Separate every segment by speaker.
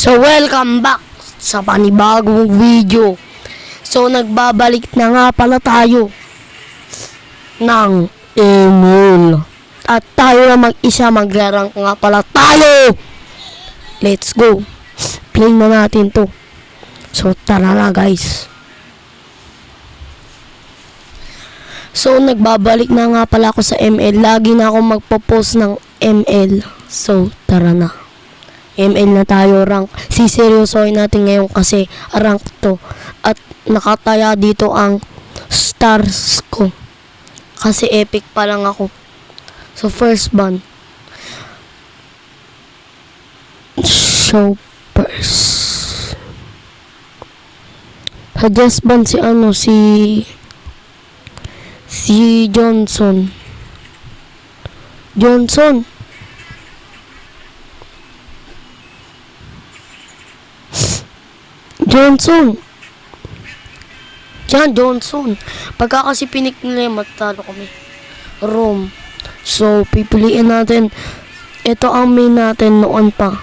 Speaker 1: So, welcome back sa panibagong video. So, nagbabalik na nga pala tayo ng email. At tayo na mag-isa maglarang nga pala tayo. Let's go. Play na natin to. So, tara na guys. So, nagbabalik na nga pala ako sa ML. Lagi na ako magpo-post ng ML. So, tara na. ML na tayo, rank. Siseryosohin natin ngayon kasi rank to. At nakataya dito ang stars ko. Kasi epic pa lang ako. So, first ban. Show first. Suggest ban si Johnson. Johnson. Johnson. Pagka kasi pinik nila yung matalo kami. Rome. So, pipiliin natin. Ito ang main natin noon pa.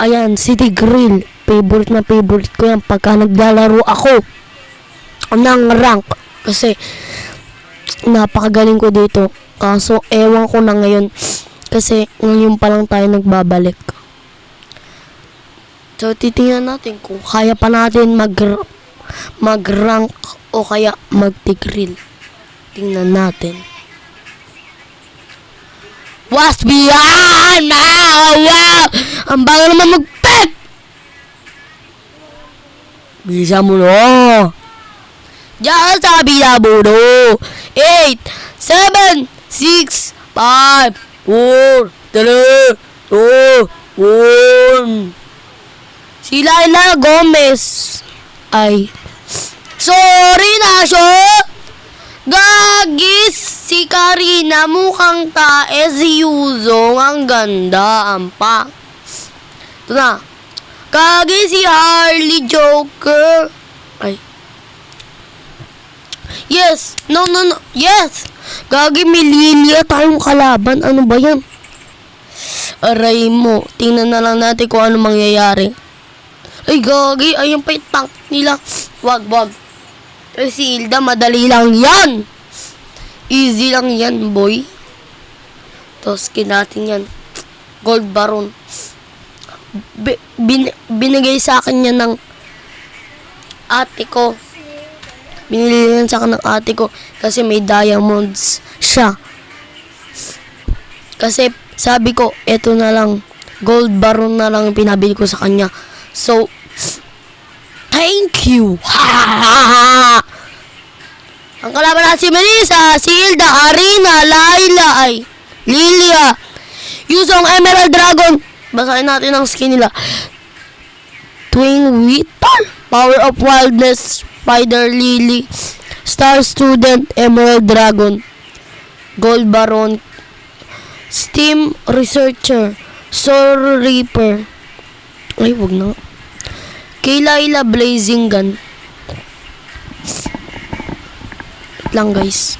Speaker 1: Ayan, City Grill. Favorite na favorite ko yan pagka naglalaro ako ng rank. Kasi, napakagaling ko dito. Kaso, ewan ko na ngayon. Kasi, ngayon pa lang tayo nagbabalik. So, titingnan natin kung kaya pa natin mag-rank o kaya mag-tigril. Tingnan natin. Was beyond now! Wow! Ang bago naman mag-pep! Bisa mo no! Diyan sabi na mo no! 8, 7, 6, 5, 4, 3, 2, 1. Si Laila Gomez ay sorry na siya. Gagis si Karina mukhang tae si Yuzong ang ganda ampa. Ito na. Gagis si Harley Joker. Ay. Yes. No. Yes. Gagi may Lilia tayong kalaban. Ano ba yan? Aray mo. Tingnan na lang natin kung ano mangyayari. Ay, gagi. Ayun pa yung tank nila. Wag. Ay, si Hilda, madali lang yan. Easy lang yan, boy. Tapos, natin yan. Gold Baron. Binigay sa akin yan ng ate ko. Binili yan sa akin ng ate ko. Kasi may diamonds siya. Kasi, sabi ko, eto na lang. Gold Baron na lang yung pinabili ko sa kanya. So, thank you. Ang kalaban na si Melissa, si Hilda, Karina, Laila, ay Lilia, Yuzong, Emerald Dragon. Basahin natin ang skin nila. Twin Whittle, Power of Wildness, Spider Lily, Star Student, Emerald Dragon, Gold Baron, Steam Researcher, Soul Reaper. Ay, wag na. Kay Laila Blazing Gun. Wait lang guys.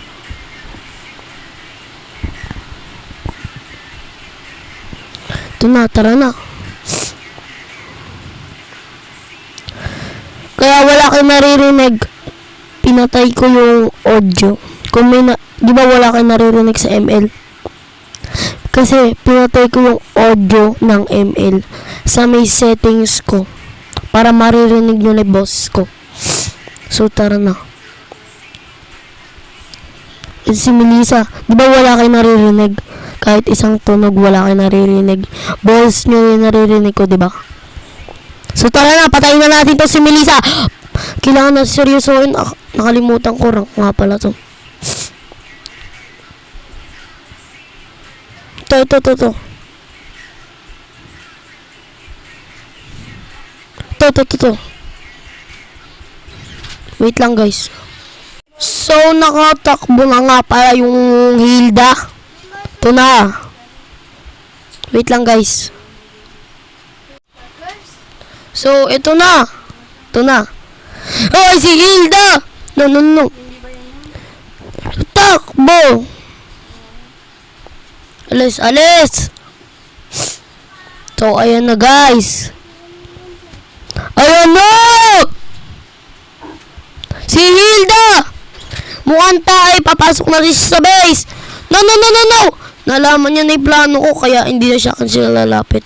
Speaker 1: Ito na, tara na. Kaya wala kayo naririnig. Pinatay ko yung audio. Kung may di ba wala kayo naririnig sa ML? Kasi pinatay ko yung audio ng ML sa may settings ko para maririnig nyo na boss ko. So tara na. Si Melissa, di ba wala kayo naririnig? Kahit isang tunog wala kayo naririnig. Boss nyo yung naririnig ko, di ba? So tara na, patayin na natin to si Melissa. Kailangan na seryosohin. Nakalimutan ko, rank nga pala to. Ito. Wait lang guys. So, nakatakbo na nga pala yung Hilda. Ito na. Wait lang guys. So, ito na. Oh, si Hilda! No. Takbo! Alis! So, ayan na guys. Ano? Si Hilda! Mukhang tayo, papasok na rin siya sa base. No, no, no, no, no! Nalaman niya na yung plano ko, kaya hindi na siya sila lalapit.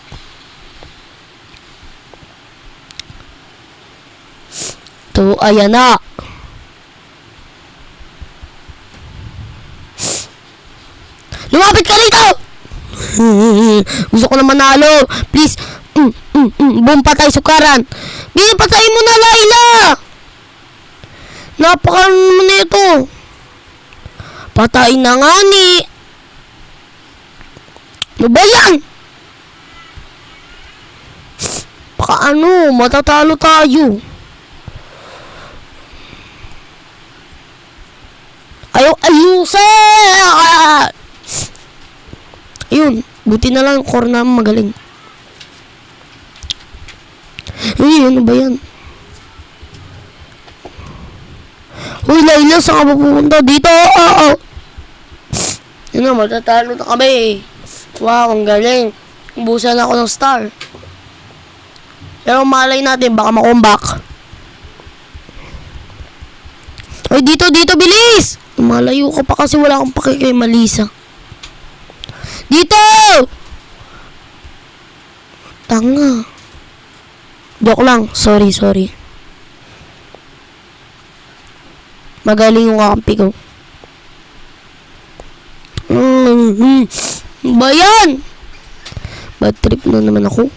Speaker 1: To, ayan na. Lumapit ka dito! Gusto ko na manalo. Please. Boom, patay, sukaran. Hindi, patay mo na, Layla! Napakaano mo na ito. Patay na nga ni. Ano ba yan? Baka ano, matatalo tayo. Ayusin! Ayun, buti na lang yung core namin magaling. Ano ba yan? Uy, Layla, saan ka pupunta? Dito! Oo! Yun na, matatalo na kami. Wow, ang galing. Ubusan ako ng star. Pero malay natin, baka makombak. Uy, dito, bilis! Malayo ka pa kasi wala kang paki kay Malisa. Dito! Tanga. Joke lang. Sorry. Magaling yung kakampi ko. Ba yan? Bad trip na naman ako.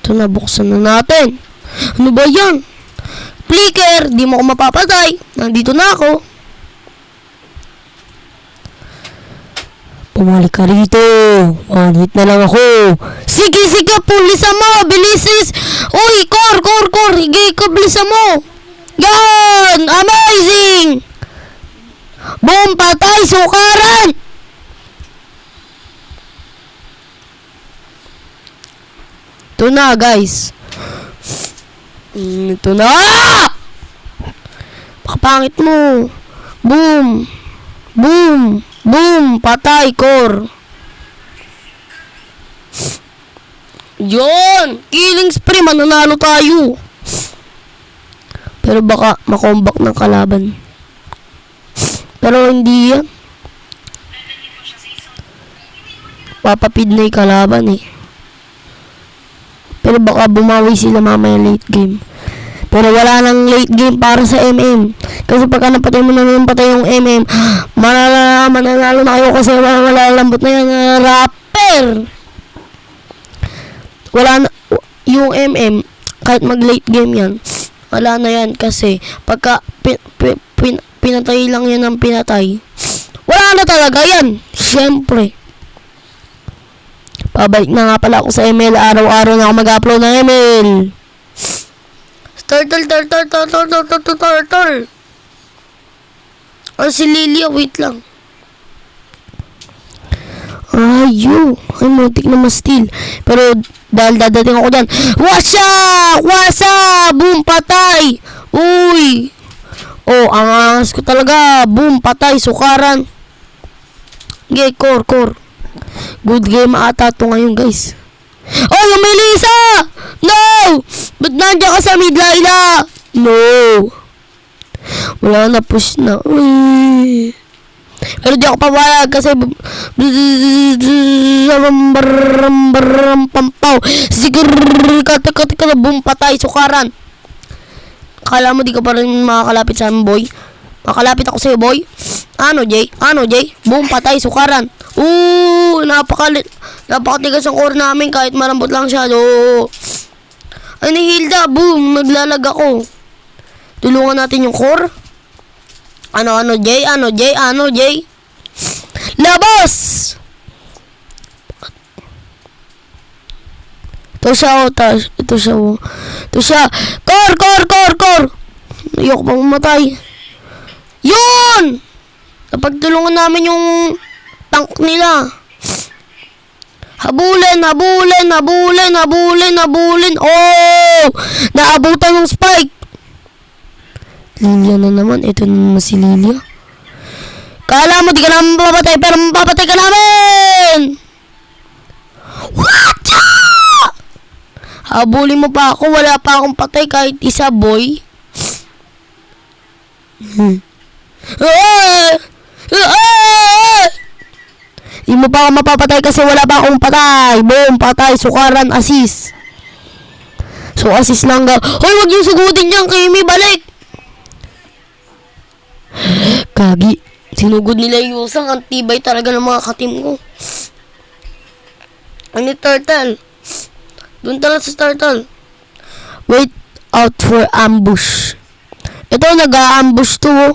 Speaker 1: Ito na, buksan na natin. Ano ba yan? Flicker, di mo ako mapapatay. Nandito na ako. Pumalik ka rito. One hit na lang ako. Sige, pulisan mo. Bilisis. Uy, core. Higay ka, bilisan mo. Yan! Amazing! Boom, patay, sukaran! Ito na, guys. Ito na! Pakapangit mo. Boom, patay, core. Yon! Killing spree, mananalo tayo. Pero baka makombak ng kalaban. Pero hindi yan. Papapid na yung kalaban eh. Pero baka bumawi sila mamaya late game. Pero wala nang late game para sa MM. Kasi pagka napatay mo na patay yung MM, mananalo na kayo kasi malalambot na yan. Rapper! Wala na, yung MM, kahit mag late game yan, wala na yan kasi pagka pinatay lang yan ng pinatay, wala na talaga yan. Siyempre. Pabalik na nga pala ako sa ML. Araw-araw na ako mag-upload ng ML. Turtle. Si Lilia, wait lang. Ay, muntik na ma-steal. Pero dahil dadating ako dyan. Wasa! Boom, patay! Uy! Oh, ang angas ko talaga. Boom, patay, sukaran. Okay, core. Good game ata to ngayon, guys. Oh, yung Melissa! No! Ba't nandiyan ka sa mid, Layla? No! Wala na, push na. Uy! Pero di ako pawayag kasi pampaw. Siguro kata na boom, patay, sukaran. Akala mo di ka pa rin makakalapit sa amin, boy? Makalapit ako sa'yo, boy. Ano, Jay? Boom, patay, sukaran. Napakatigas ang core namin kahit malambot lang siya. Ay, ni Hilda, boom, naglalag ako. Tulungan natin yung core. Ano, Jay? Labas! Ito siya. Core! Ayoko pa mamatay. Yun! Napagtulungan namin yung tank nila. Habulin. Oh! Naabutan ng spike. Lilia na naman. Ito na naman si Lilia. Kala mo di ka naman mapapatay, pero mapapatay ka namin! What? Habulin mo pa ako. Wala pa akong patay kahit isa, boy. Di mo pa ako mapapatay kasi wala pa akong patay. Boom, patay. Sukaran, assist. So, assist lang. Hoy, wag yung sugutin niyan. Kimi, balik. Kagi. Sinugod nila yung usang. Ang tibay talaga ng mga katim ko. Ano turtle? Doon talaga sa turtle. Wait out for ambush. Ito, nag-a-ambush to.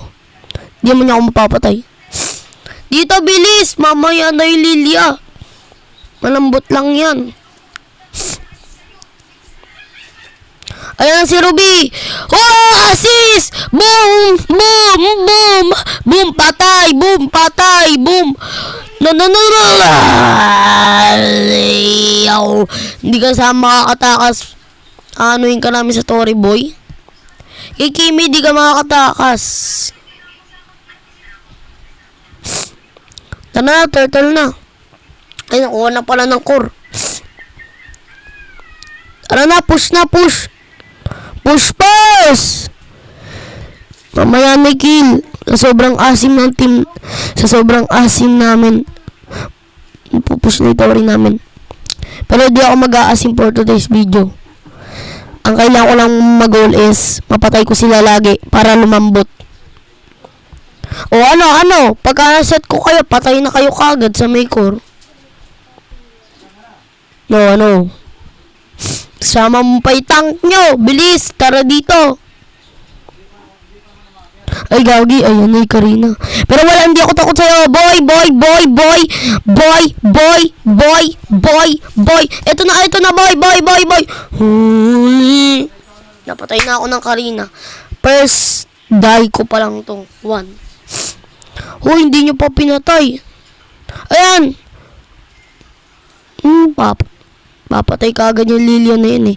Speaker 1: Di mo niya ako mapapatay. Dito, bilis! Mamaya na yung Lilia. Malambot lang yan. Ayan si Ruby. Oh, assist! Boom! Boom! Boom! Boom! Patay! Boom! Patay! Boom! No. Hindi ka sa makakatakas. Anuin ka namin sa story, boy. Kay Kimi, di ka makakatakas. Tara na, turtle na. Ay, nakuha na pala ng core. Tara na, push na, push. Push! Mamaya may kill. Sa sobrang asim ng team. Sa sobrang asim namin. Pupush na ito rin namin. Pero di ako mag-aasim for today's video. Ang kailangan ko lang mag-goal is mapatay ko sila lagi para lumambot. O ano, pagka na-set ko kayo, patay na kayo kagad sa may core. No. Sama mo pa yung tank nyo. Bilis, tara dito. Ay, gagi. Ayan na yung Karina. Pero wala, hindi ako takot sa'yo. Boy. Ito na, boy. Huli. Napatay na ako ng Karina. First die ko pa lang to. 1. Hindi nyo pa pinatay. Ayan. Papatay kagad yung Lilia na yun eh.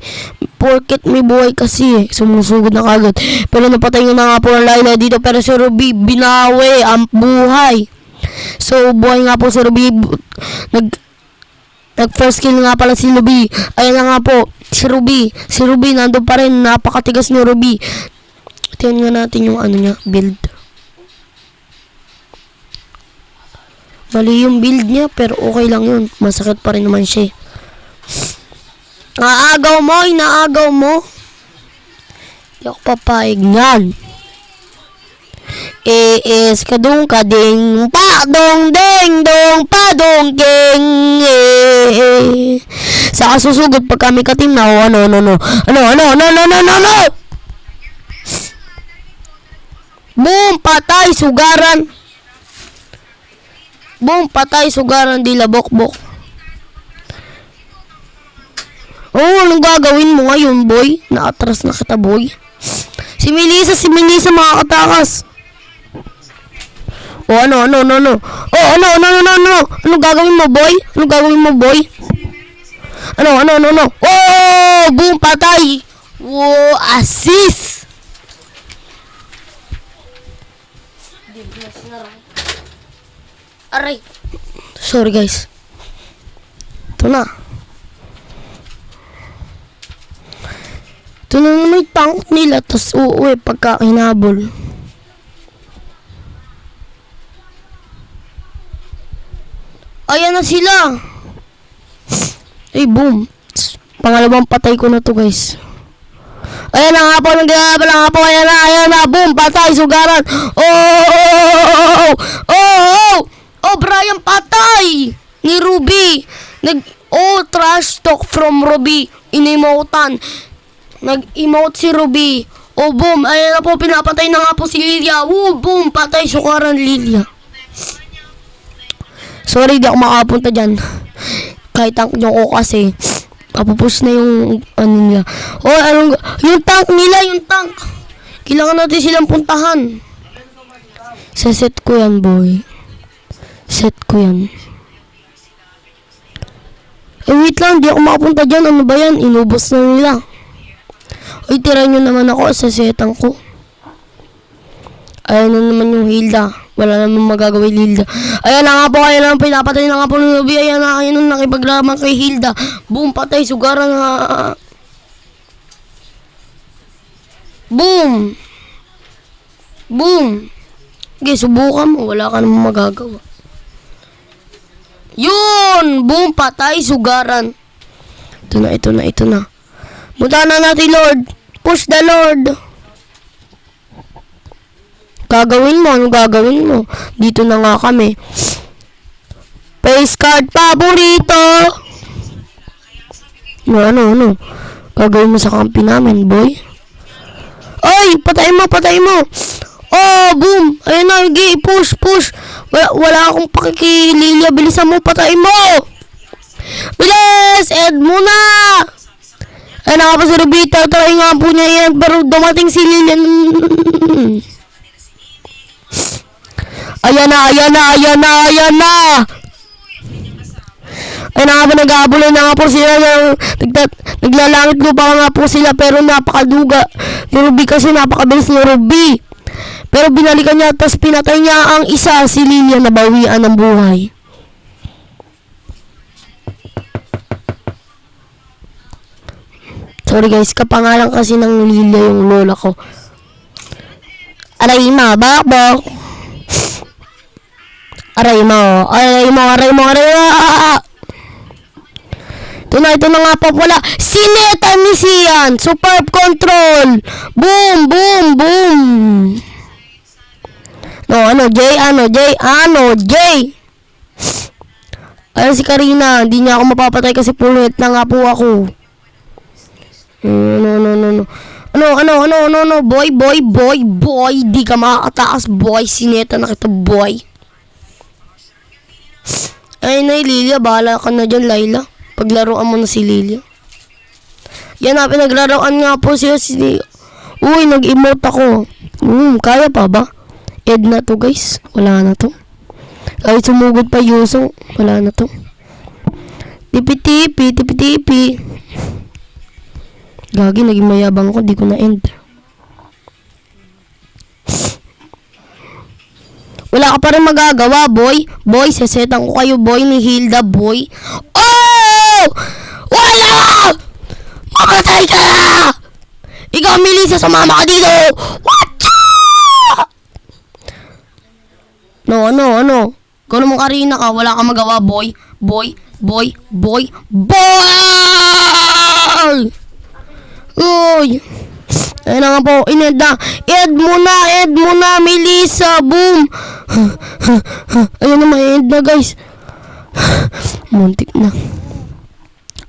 Speaker 1: Porket may buhay kasi eh. Sumusugod na kagad. Pero napatay nyo na nga po ang Layla dito. Pero si Ruby, binawi ang buhay. So, buhay nga po si Ruby. Nag-first kill nga pala si Ruby. Ayan na nga po. Si Ruby, nandun pa rin. Napakatigas ni Ruby. Tingnan nga natin yung ano niya, build. Mali yung build niya, pero okay lang yun. Masakit pa rin naman siya. Inaagaw mo. Di ako papayag niyan. Kadung kading, padong ding dong, padong king. Saka susugod pag kami katim na, ano. Boom, patay, sugaran. Dila bokbok. Anong gagawin mo ngayon, boy? Naatras na kita, boy. Si Melissa makakatakas. Ano. Anong gagawin mo, boy? Ano. Boom, patay. Assist. Aray. Sorry, guys. Ito na may tank nila, tas uuwi pagka hinabol. Ayan na sila. Ay, boom. Pangalawang patay ko na to, guys. Ayan na nga po, ayan na, boom, patay, sugaran. Brian, patay ni Ruby. Trash talk from Ruby. In-emotan. Nag-emote si Ruby. Boom. Ayan na po, pinapatay na nga po si Lilia. Boom, patay, sukaran, Lilia. Sorry, di ako makapunta dyan. Kahit tank nyo ko kasi. Mapupush na yung ano nila. Yung tank nila, kailangan natin silang puntahan. Set ko yan, boy. Wait lang, di ako makapunta dyan. Ano ba yan? Inubos na nila. Tira nyo naman ako sa setang ko. Ayan na naman yung Hilda. Wala naman magagawin Hilda. Ayan na nga po, pinapatay na nga po ng Ruby. Ayan na nakipaglaban kay Hilda. Boom, patay, sugaran na. Boom! Boom! Okay, subukan mo. Wala ka namang magagawa. Yun! Boom! Patay, sugaran. Ito na. Munta na natin, Lord. Push the Lord. Gagawin mo. Ano gagawin mo? Dito na nga kami. Face card paborito. Ano? Gagawin mo sa kampi namin, boy. Ay! Patay mo. Oh, boom! Ayun na, push. Wala akong pakikililya. Bilisan mo, patay mo! Bilis! Ed muna! Ay, nga pa si Rubita. Try nga po niya yan. Pero dumating si Lilian. Ayan na! Ayun na nga po, nag-aabuloy na nga po sila. Naglalangit ko pa nga po sila. Pero napakaduga. Ni Ruby kasi napakabilis ni Ruby. Pero binalikan niya, tapos pinatay niya ang isa, si Lilian, na bawian ng buhay. Sorry guys, kapangalan kasi ng Lilia yung lola ko. Aray mo, bakbok. Aray mo. Ito na nga po pala. Sineta ni Sian. Superb control. Boom. Jay. Ayun si Karina. Hindi niya ako mapapatay kasi full hit na nga po ako. No. Boy. Di ka makakatakas, boy. Sineta na kita, boy. Ay, Lilia. Bahala ka na dyan, Layla. Paglaruan mo na si Lilia. Yan na, pinaglarawan nga po siya si... Uy, nag-emote ako. Kaya pa ba? Ed na to, guys. Wala na to. Kahit sumugod pa Yusong, wala na to. Tipi-tipi. Gagi, naging mayabang ko. Di ko na-end. Wala ka pa rin magagawa, boy. Boy, sesetan ko kayo, boy, ni Hilda, boy. Oh! Wala! Mamatay ka na! Ikaw, Melissa, sumama ka dito! Watcha! No. Ikaw naman, Karina ka. Wala ka magawa, boy. Boy! Uy! Ayun na nga po, ined na. Ed muna, Melissa, boom! Ayun na, ma-end na, guys. Muntik na.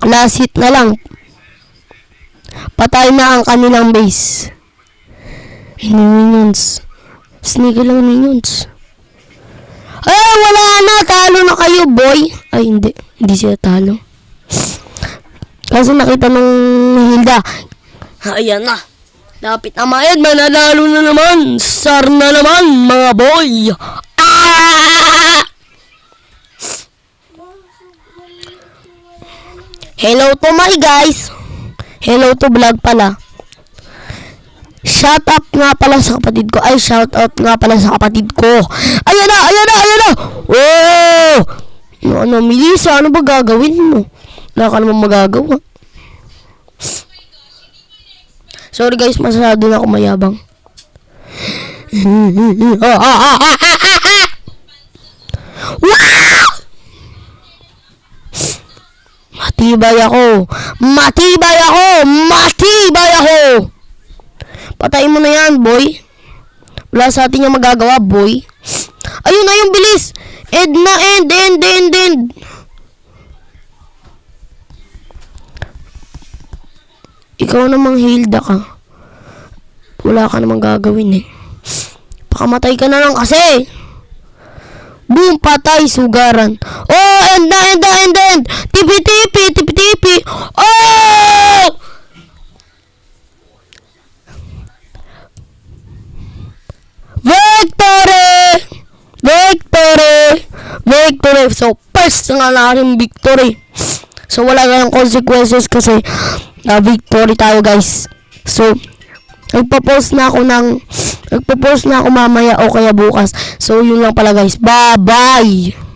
Speaker 1: Last hit na lang. Patay na ang kanilang base. Minions. Sneaky lang, minions. Ay, wala na. Talo na kayo, boy. Ay, hindi. Hindi sila talo. Kasi nakita ng Hilda. Ayan na. Lapit na maed. Mananalo na naman. Sar na naman, mga boy. Hello to my guys. Hello to vlog pala. Shout up nga pala sa kapatid ko. Ay, shout out nga pala sa kapatid ko. Ayan na. Oh! Melissa, ano ba gagawin mo? Wala ka naman magagawa. Sorry guys, masyado na ako mayabang. Wow! Matibay ako! Patayin mo na yan, boy. Wala sa atin yung magagawa, boy. Ayun na yung bilis! End. Ikaw namang Hilda ka. Wala ka namang gagawin eh. Pakamatay ka na lang kasi. Boom, patay, sugaran. Oh, end. Tipi. Oh! Victory! So, first nga natin victory. So, wala kayong consequences kasi victory tayo, guys. So, Nagpo-post na ako mamaya o kaya bukas. So, yun lang pala, guys. Bye-bye!